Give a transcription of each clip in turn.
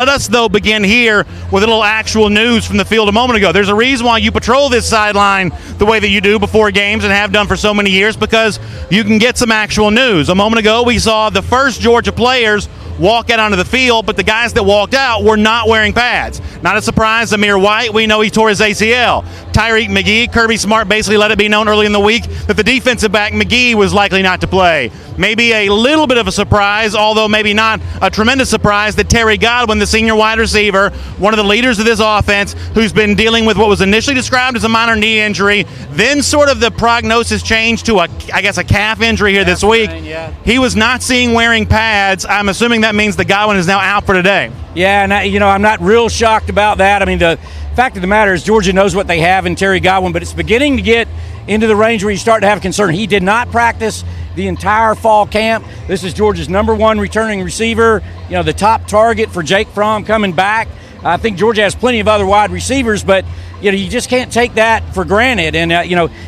Let us, though, begin here with a little actual news from the field a moment ago. There's a reason why you patrol this sideline the way that you do before games and have done for so many years, because you can get some actual news. A moment ago, we saw the first Georgia players walk out onto the field, but the guys that walked out were not wearing pads. Not a surprise, Amir White, we know he tore his ACL. Tyreek McGee, Kirby Smart basically let it be known early in the week that the defensive back McGee was likely not to play. Maybe a little bit of a surprise, although maybe not a tremendous surprise, that Terry Godwin, the senior wide receiver, one of the leaders of this offense, who's been dealing with what was initially described as a minor knee injury, then sort of the prognosis changed to, a calf injury here this week. Yeah. He was not seen wearing pads. I'm assuming that means the Godwin is now out for today. Yeah, and I'm not real shocked about that. I mean, the fact of the matter is Georgia knows what they have in Terry Godwin, but it's beginning to get into the range where you start to have concern. He did not practice the entire fall camp. This is Georgia's #1 returning receiver, the top target for Jake Fromm coming back. I think Georgia has plenty of other wide receivers, but you just can't take that for granted. And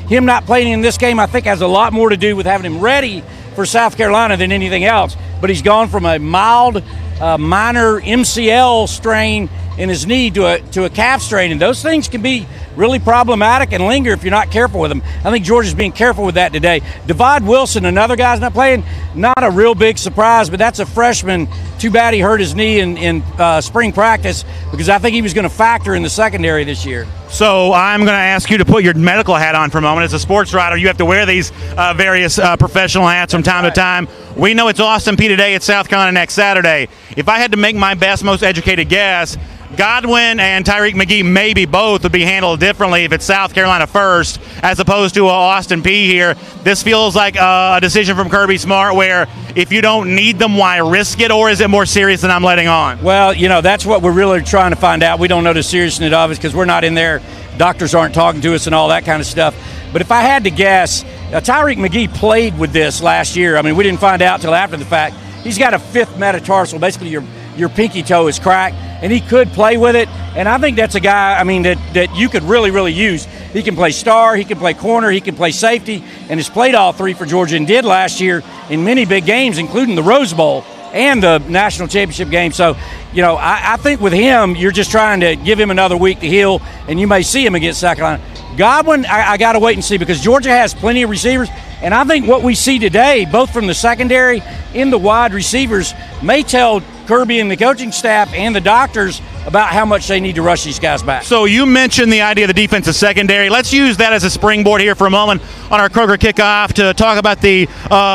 him not playing in this game, I think, has a lot more to do with having him ready for South Carolina than anything else. But he's gone from a mild, minor MCL strain in his knee to a calf strain, and those things can be really problematic and linger if you're not careful with them. I think Georgia's being careful with that today. Devod Wilson, another guy's not playing, not a real big surprise, but that's a freshman. Too bad he hurt his knee in spring practice, because I think he was going to factor in the secondary this year. So I'm going to ask you to put your medical hat on for a moment. As a sports writer, you have to wear these various professional hats from time to time. We know it's Austin Peay today. It's South Carolina next Saturday. If I had to make my best, most educated guess, Godwin and Tyreek McGee maybe both would be handled differently if it's South Carolina first as opposed to Austin Peay here. This feels like a decision from Kirby Smart where if you don't need them, why risk it? Or is it more serious than I'm letting on? Well, that's what we're really trying to find out. We don't know the seriousness of it because we're not in there. Doctors aren't talking to us and all that kind of stuff. But if I had to guess, Tyreek McGee played with this last year. I mean, we didn't find out until after the fact. He's got a 5th metatarsal. Basically, your pinky toe is cracked, and he could play with it. And I think that's a guy, that you could really, really use. He can play star, he can play corner, he can play safety, and has played all three for Georgia and did last year in many big games, including the Rose Bowl and the national championship game. So, I think with him, you're just trying to give him another week to heal, and you may see him against South Carolina. Godwin, I got to wait and see, because Georgia has plenty of receivers, and I think what we see today, both from the secondary and the wide receivers, may tell Kirby and the coaching staff and the doctors about how much they need to rush these guys back. So you mentioned the idea of the defensive secondary. Let's use that as a springboard here for a moment on our Kroger Kickoff to talk about the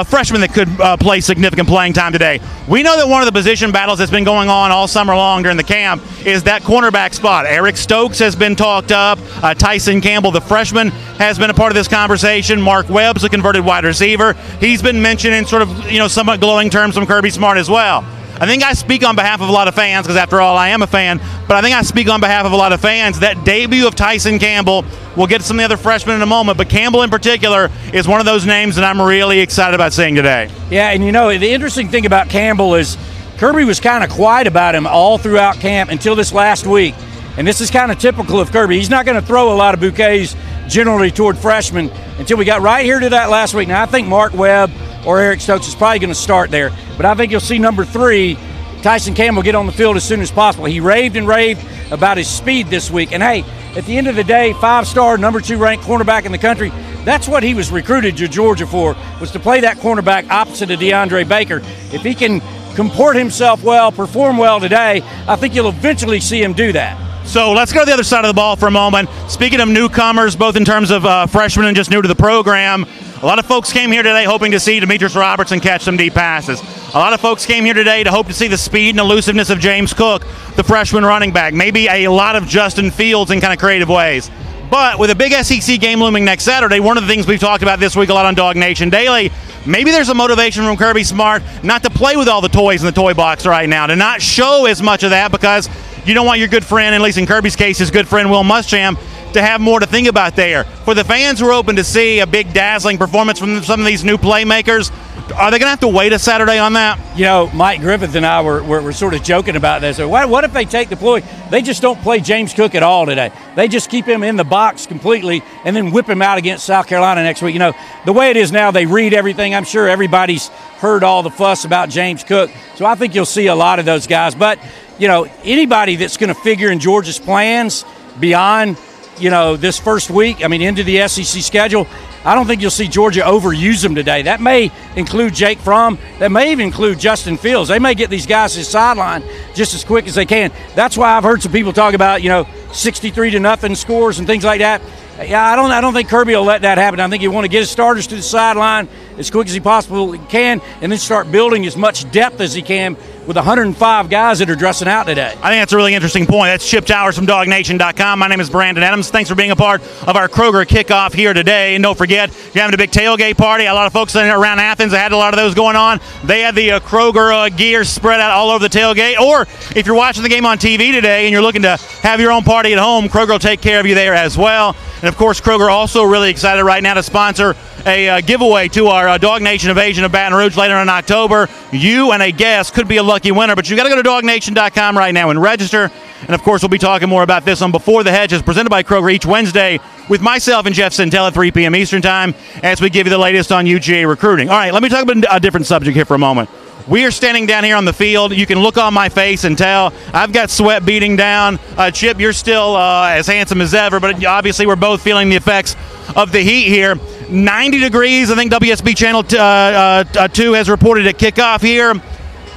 freshmen that could play significant playing time today. We know that one of the position battles that's been going on all summer long during the camp is that cornerback spot. Eric Stokes has been talked up. Tyson Campbell, the freshman, has been a part of this conversation. Mark Webb's a converted wide receiver. He's been mentioned in sort of, somewhat glowing terms from Kirby Smart as well. I think I speak on behalf of a lot of fans, because after all, I am a fan, but I think I speak on behalf of a lot of fans. That debut of Tyson Campbell, we'll get to some of the other freshmen in a moment, but Campbell in particular is one of those names that I'm really excited about seeing today. Yeah, and the interesting thing about Campbell is Kirby was kind of quiet about him all throughout camp until this last week, and this is kind of typical of Kirby. He's not going to throw a lot of bouquets generally toward freshmen until we got right here to that last week. Now, I think Mark Webb or Eric Stokes is probably going to start there. But I think you'll see number 3, Tyson Campbell, get on the field as soon as possible. He raved and raved about his speed this week. And, hey, at the end of the day, 5-star, number 2 ranked cornerback in the country, that's what he was recruited to Georgia for, was to play that cornerback opposite of DeAndre Baker. If he can comport himself well, perform well today, I think you'll eventually see him do that. So let's go to the other side of the ball for a moment. Speaking of newcomers, both in terms of freshmen and just new to the program, a lot of folks came here today hoping to see Demetrius Robertson catch some deep passes. A lot of folks came here today to hope to see the speed and elusiveness of James Cook, the freshman running back. Maybe a lot of Justin Fields in kind of creative ways. But with a big SEC game looming next Saturday, one of the things we've talked about this week a lot on Dog Nation Daily, maybe there's a motivation from Kirby Smart not to play with all the toys in the toy box right now, to not show as much of that, because you don't want your good friend, at least in Kirby's case, his good friend Will Muschamp, to have more to think about there. For the fans who are open to see a big dazzling performance from some of these new playmakers, Are they going to have to wait a Saturday on that? You know, Mike Griffith and I were sort of joking about this. So what if they take the ploy? They just don't play James Cook at all today. They just keep him in the box completely and then whip him out against South Carolina next week. You know, the way it is now, they read everything. I'm sure everybody's heard all the fuss about James Cook. So I think you'll see a lot of those guys. But, you know, anybody that's going to figure in Georgia's plans beyond, you know, this first week, I mean, into the SEC schedule, I don't think you'll see Georgia overuse them today. That may include Jake Fromm. That may even include Justin Fields. They may get these guys to the sideline just as quick as they can. That's why I've heard some people talk about, you know, 63-0 scores and things like that. Yeah, I don't think Kirby will let that happen. I think he want to get his starters to the sideline as quick as he possibly can and then start building as much depth as he can with 105 guys that are dressing out today. I think that's a really interesting point. That's Chip Towers from DogNation.com. My name is Brandon Adams. Thanks for being a part of our Kroger kickoff here today. And don't forget, you're having a big tailgate party. A lot of folks around Athens that had a lot of those going on. They had the Kroger gear spread out all over the tailgate. Or if you're watching the game on TV today and you're looking to have your own party at home, Kroger will take care of you there as well. And, of course, Kroger also really excited right now to sponsor a giveaway to our Dog Nation Invasion of Baton Rouge later in October. You and a guest could be a lucky winner, but you got to go to DogNation.com right now and register. And, of course, we'll be talking more about this on Before the Hedges, presented by Kroger each Wednesday with myself and Jeff Sentell at 3 p.m. Eastern Time as we give you the latest on UGA recruiting. All right, let me talk about a different subject here for a moment. We are standing down here on the field. You can look on my face and tell I've got sweat beating down. Chip, you're still as handsome as ever, but obviously we're both feeling the effects of the heat here. 90 degrees, I think WSB Channel 2 has reported at kickoff here.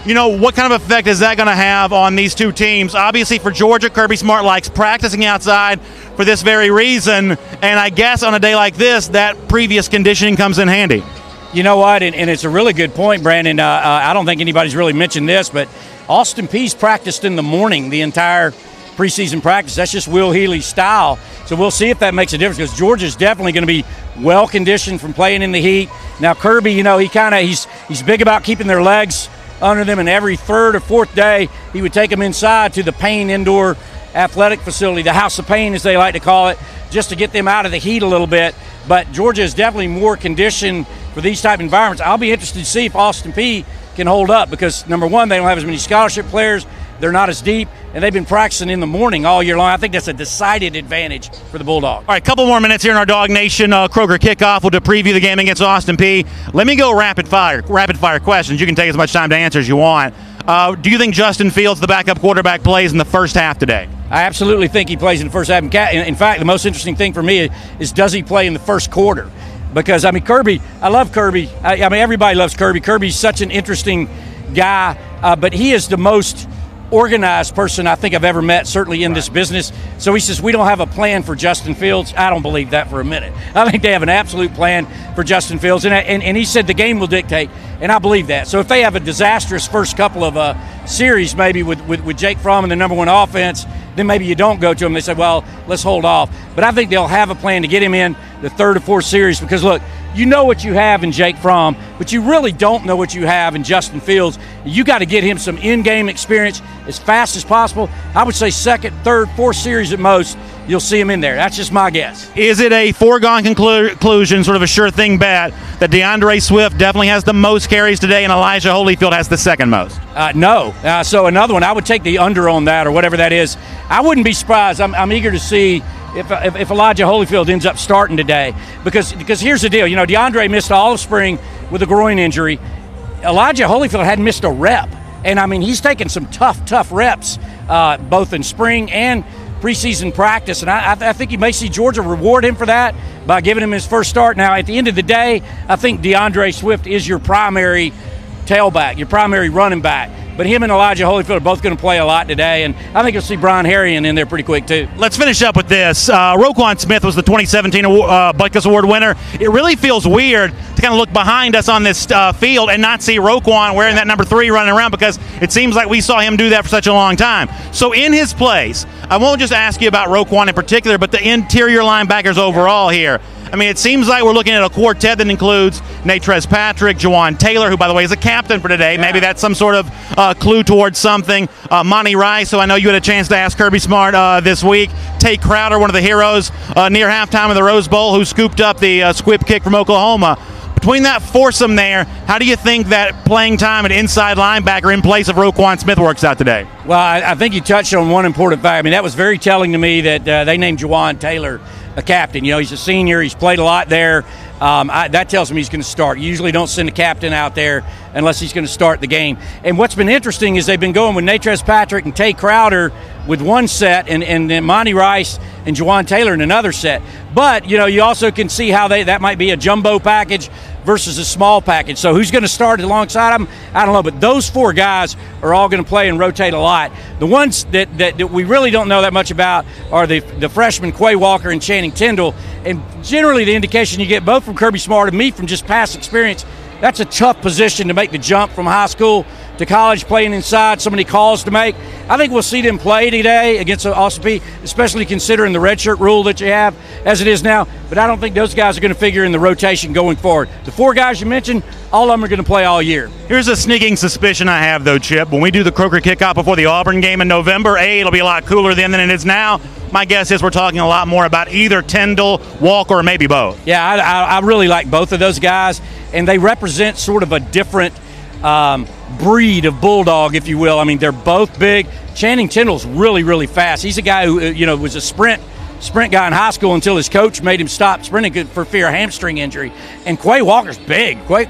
You know, what kind of effect is that going to have on these two teams? Obviously for Georgia, Kirby Smart likes practicing outside for this very reason, and I guess on a day like this, that previous conditioning comes in handy. You know what, and it's a really good point, Brandon. I don't think anybody's really mentioned this, but Austin Peay's practiced in the morning the entire preseason practice. That's just Will Healy's style. So we'll see if that makes a difference because Georgia's definitely going to be well-conditioned from playing in the heat. Now, Kirby, you know, he's big about keeping their legs under them, and every third or fourth day he would take them inside to the Payne Indoor Athletic Facility, the House of Payne as they like to call it, just to get them out of the heat a little bit. But Georgia is definitely more conditioned for these type of environments. I'll be interested to see if Austin Peay can hold up because, number one, they don't have as many scholarship players. They're not as deep, and they've been practicing in the morning all year long. I think that's a decided advantage for the Bulldogs. All right, a couple more minutes here in our Dog Nation Kroger kickoff. We'll preview the game against Austin Peay. Let me go rapid fire questions. You can take as much time to answer as you want. Do you think Justin Fields, the backup quarterback, plays in the first half today? I absolutely think he plays in the first half. In fact, the most interesting thing for me is does he play in the first quarter? Because, I mean, Kirby, I love Kirby. I mean, everybody loves Kirby. Kirby's such an interesting guy, but he is the most organized person I think I've ever met, certainly in this business. So he says, we don't have a plan for Justin Fields. I don't believe that for a minute. I think they have an absolute plan for Justin Fields. And he said the game will dictate, and I believe that. So if they have a disastrous first couple of series maybe with Jake Fromm and the number one offense, then maybe you don't go to him. They say, well, let's hold off. But I think they'll have a plan to get him in the third or fourth series because, look, you know what you have in Jake Fromm, but you really don't know what you have in Justin Fields. You got to get him some in-game experience as fast as possible. I would say second, third, fourth series at most, you'll see him in there. That's just my guess. Is it a foregone conclusion, sort of a sure thing bet, that DeAndre Swift definitely has the most carries today and Elijah Holyfield has the second most? No. So another one, I would take the under on that or whatever that is. I wouldn't be surprised. I'm eager to see if Elijah Holyfield ends up starting today because here's the deal. You know, DeAndre missed all of spring with a groin injury. Elijah Holyfield hadn't missed a rep. And, I mean, he's taken some tough reps both in spring and preseason practice. And I think you may see Georgia reward him for that by giving him his first start. Now, at the end of the day, I think DeAndre Swift is your primary tailback, your primary running back. But him and Elijah Holyfield are both going to play a lot today, and I think you'll see Brian Harrion in there pretty quick, too. Let's finish up with this. Roquan Smith was the 2017 Butkus Award winner. It really feels weird to kind of look behind us on this field and not see Roquan wearing that number 3 running around because it seems like we saw him do that for such a long time. So in his place, I won't just ask you about Roquan in particular, but the interior linebackers overall here. I mean, it seems like we're looking at a quartet that includes Natrez Patrick, Jawan Taylor, who, by the way, is a captain for today. Yeah. Maybe that's some sort of clue towards something. Monty Rice, who I know you had a chance to ask Kirby Smart this week. Tate Crowder, one of the heroes near halftime of the Rose Bowl, who scooped up the squib kick from Oklahoma. Between that foursome there, how do you think that playing time at inside linebacker in place of Roquan Smith works out today? Well, I think you touched on one important fact. I mean, that was very telling to me that they named Juwan Taylor a captain. You know, he's a senior. He's played a lot there. That tells me he's going to start. You usually don't send a captain out there unless he's going to start the game. And what's been interesting is they've been going with Natrez Patrick and Tay Crowder with one set, and then Monty Rice and Juwan Taylor in another set. But, you know, you also can see how that might be a jumbo package versus a small package. So who's going to start alongside them? I don't know. But those four guys are all going to play and rotate a lot. The ones that we really don't know that much about are the freshmen Quay Walker and Channing Tindall. And generally the indication you get both from Kirby Smart and me from just past experience, that's a tough position to make the jump from high school to college, playing inside, so many calls to make. I think we'll see them play today against Austin Peay, especially considering the redshirt rule that you have as it is now. But I don't think those guys are going to figure in the rotation going forward. The four guys you mentioned, all of them are going to play all year. Here's a sneaking suspicion I have, though, Chip. When we do the Kroger Kickoff before the Auburn game in November, it'll be a lot cooler then than it is now. My guess is we're talking a lot more about either Tindall, Walker, or maybe both. Yeah, I really like both of those guys, and they represent sort of a different breed of bulldog, if you will. I mean, they're both big. Channing Tindall's really, really fast. He's a guy who, you know, was a sprint guy in high school until his coach made him stop sprinting for fear of hamstring injury. And Quay Walker's big. Quay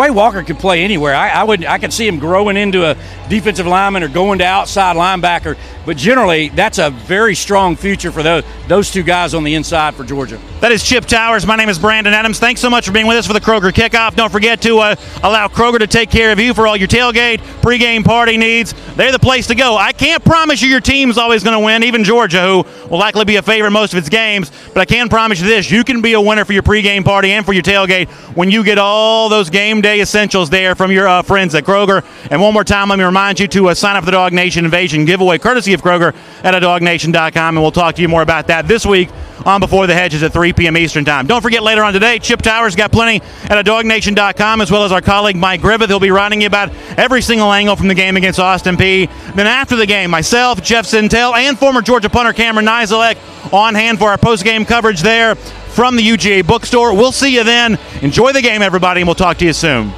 Walker could play anywhere. I could see him growing into a defensive lineman or going to outside linebacker. But generally, that's a very strong future for those two guys on the inside for Georgia. That is Chip Towers. My name is Brandon Adams. Thanks so much for being with us for the Kroger Kickoff. Don't forget to allow Kroger to take care of you for all your tailgate, pregame party needs. They're the place to go. I can't promise you your team's always going to win, even Georgia, who will likely be a favorite in most of its games. But I can promise you this, you can be a winner for your pregame party and for your tailgate when you get all those game day essentials there from your friends at Kroger. And one more time, let me remind you to sign up for the Dog Nation Invasion giveaway, courtesy of Kroger at adognation.com, and we'll talk to you more about that this week on Before the Hedges at 3 p.m. Eastern Time. Don't forget, later on today, Chip Towers got plenty at adognation.com, as well as our colleague Mike Griffith. He'll be writing you about every single angle from the game against Austin Peay. Then after the game, myself, Jeff Sintel, and former Georgia punter Cameron Nizelek on hand for our post-game coverage there from the UGA bookstore. We'll see you then. Enjoy the game, everybody, and we'll talk to you soon.